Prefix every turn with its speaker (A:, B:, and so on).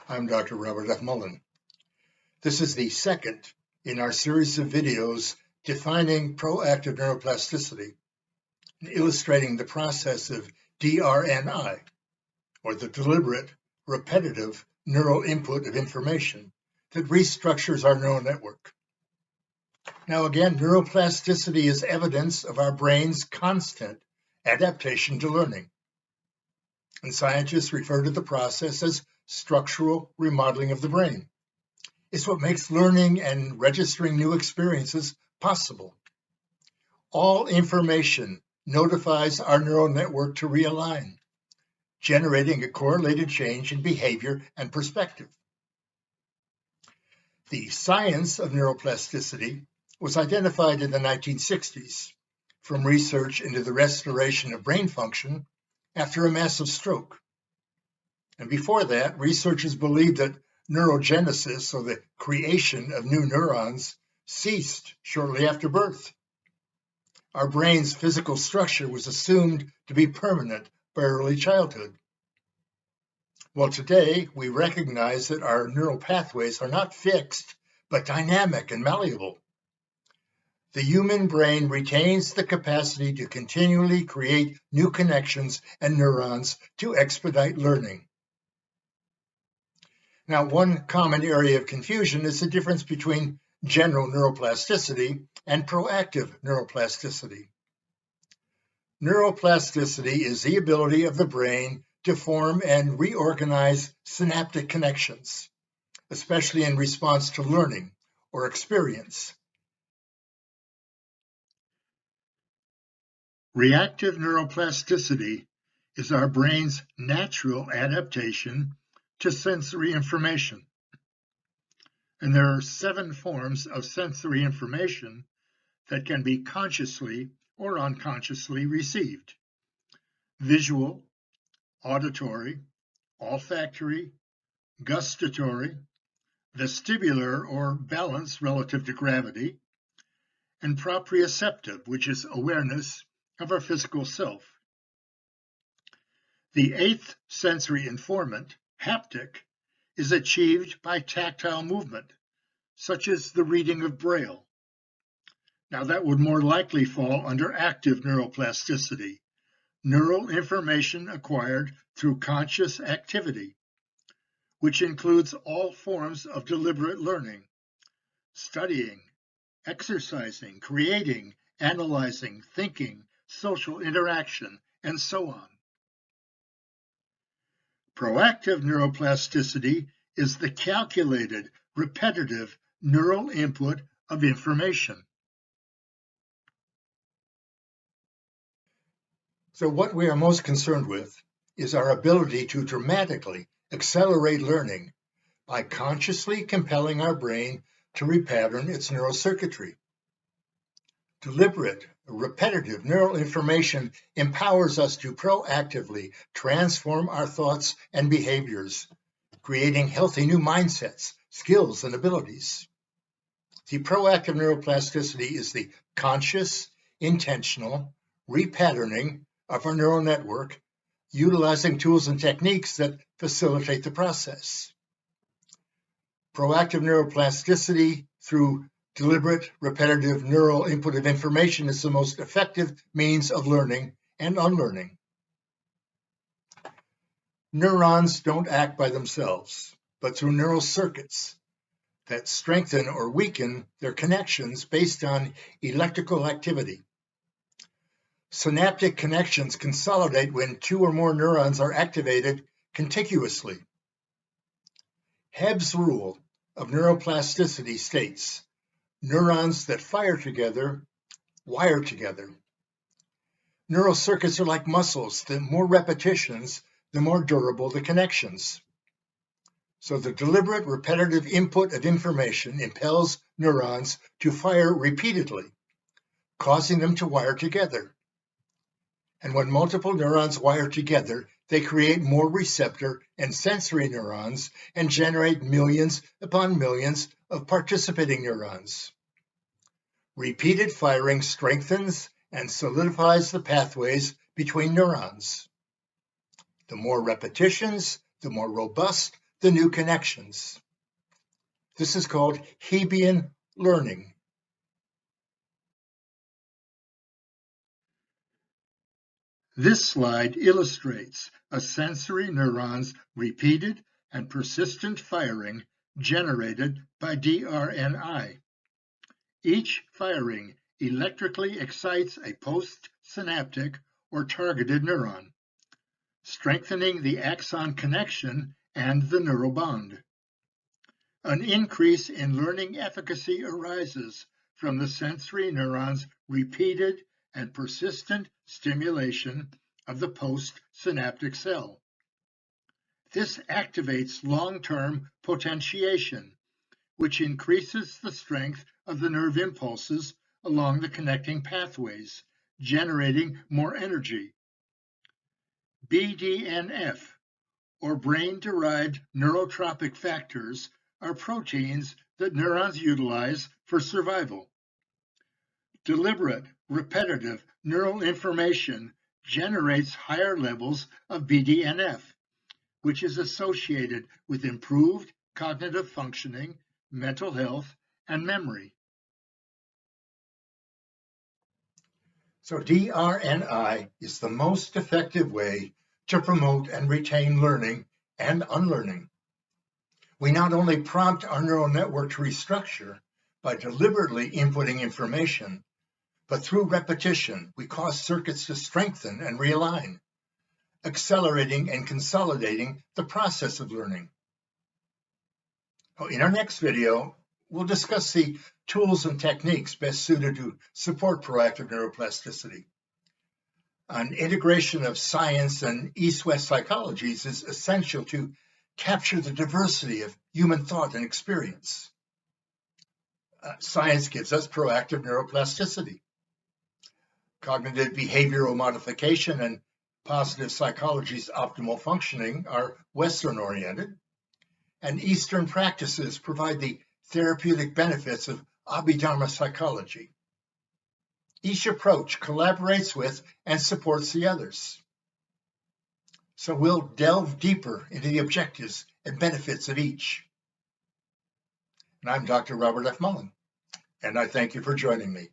A: I'm Dr. Robert F. Mullen. This is the second in our series of videos defining proactive neuroplasticity and illustrating the process of DRNI, or the deliberate, repetitive neural input of information that restructures our neural network. Now again, neuroplasticity is evidence of our brain's constant adaptation to learning. And scientists refer to the process as structural remodeling of the brain. It's what makes learning and registering new experiences possible. All information notifies our neural network to realign, generating a correlated change in behavior and perspective. The science of neuroplasticity was identified in the 1960s from research into the restoration of brain function after a massive stroke. And before that, researchers believed that neurogenesis, or the creation of new neurons, ceased shortly after birth. Our brain's physical structure was assumed to be permanent by early childhood. Well, today we recognize that our neural pathways are not fixed, but dynamic and malleable. The human brain retains the capacity to continually create new connections and neurons to expedite learning. Now, one common area of confusion is the difference between general neuroplasticity and proactive neuroplasticity. Neuroplasticity is the ability of the brain to form and reorganize synaptic connections, especially in response to learning or experience. Reactive neuroplasticity is our brain's natural adaptation to sensory information. And there are 7 forms of sensory information that can be consciously or unconsciously received: visual, auditory, olfactory, gustatory, vestibular or balance relative to gravity, and proprioceptive, which is awareness of our physical self. The 8th sensory informant, haptic, is achieved by tactile movement, such as the reading of Braille. Now that would more likely fall under active neuroplasticity, neural information acquired through conscious activity, which includes all forms of deliberate learning: studying, exercising, creating, analyzing, thinking, social interaction, and so on. Proactive neuroplasticity is the calculated, repetitive neural input of information. So what we are most concerned with is our ability to dramatically accelerate learning by consciously compelling our brain to repattern its neural circuitry. Deliberate, repetitive neural information empowers us to proactively transform our thoughts and behaviors, creating healthy new mindsets, skills, and abilities. The proactive neuroplasticity is the conscious, intentional repatterning of our neural network, utilizing tools and techniques that facilitate the process. Proactive neuroplasticity through deliberate, repetitive neural input of information is the most effective means of learning and unlearning. Neurons don't act by themselves, but through neural circuits that strengthen or weaken their connections based on electrical activity. Synaptic connections consolidate when 2 or more neurons are activated contiguously. Hebb's rule of neuroplasticity states, neurons that fire together, wire together. Neural circuits are like muscles. The more repetitions, the more durable the connections. So the deliberate, repetitive input of information impels neurons to fire repeatedly, causing them to wire together. And when multiple neurons wire together, they create more receptor and sensory neurons and generate millions upon millions of participating neurons. Repeated firing strengthens and solidifies the pathways between neurons. The more repetitions, the more robust the new connections. This is called Hebbian learning. This slide illustrates a sensory neuron's repeated and persistent firing generated by DRNI. Each firing electrically excites a postsynaptic or targeted neuron, strengthening the axon connection and the neural bond. An increase in learning efficacy arises from the sensory neuron's repeated and persistent stimulation of the postsynaptic cell. This activates long-term potentiation, which increases the strength of the nerve impulses along the connecting pathways, generating more energy. BDNF, or brain-derived neurotropic factors, are proteins that neurons utilize for survival. Deliberate, repetitive neural information generates higher levels of BDNF, which is associated with improved cognitive functioning, mental health, and memory. So DRNI is the most effective way to promote and retain learning and unlearning. We not only prompt our neural network to restructure by deliberately inputting information, but through repetition, we cause circuits to strengthen and realign, accelerating and consolidating the process of learning. In our next video, we'll discuss the tools and techniques best suited to support proactive neuroplasticity. An integration of science and East-West psychologies is essential to capture the diversity of human thought and experience. Science gives us proactive neuroplasticity. Cognitive behavioral modification and positive psychology's optimal functioning are Western-oriented, and Eastern practices provide the therapeutic benefits of Abhidharma psychology. Each approach collaborates with and supports the others. So we'll delve deeper into the objectives and benefits of each. And I'm Dr. Robert F. Mullen, and I thank you for joining me.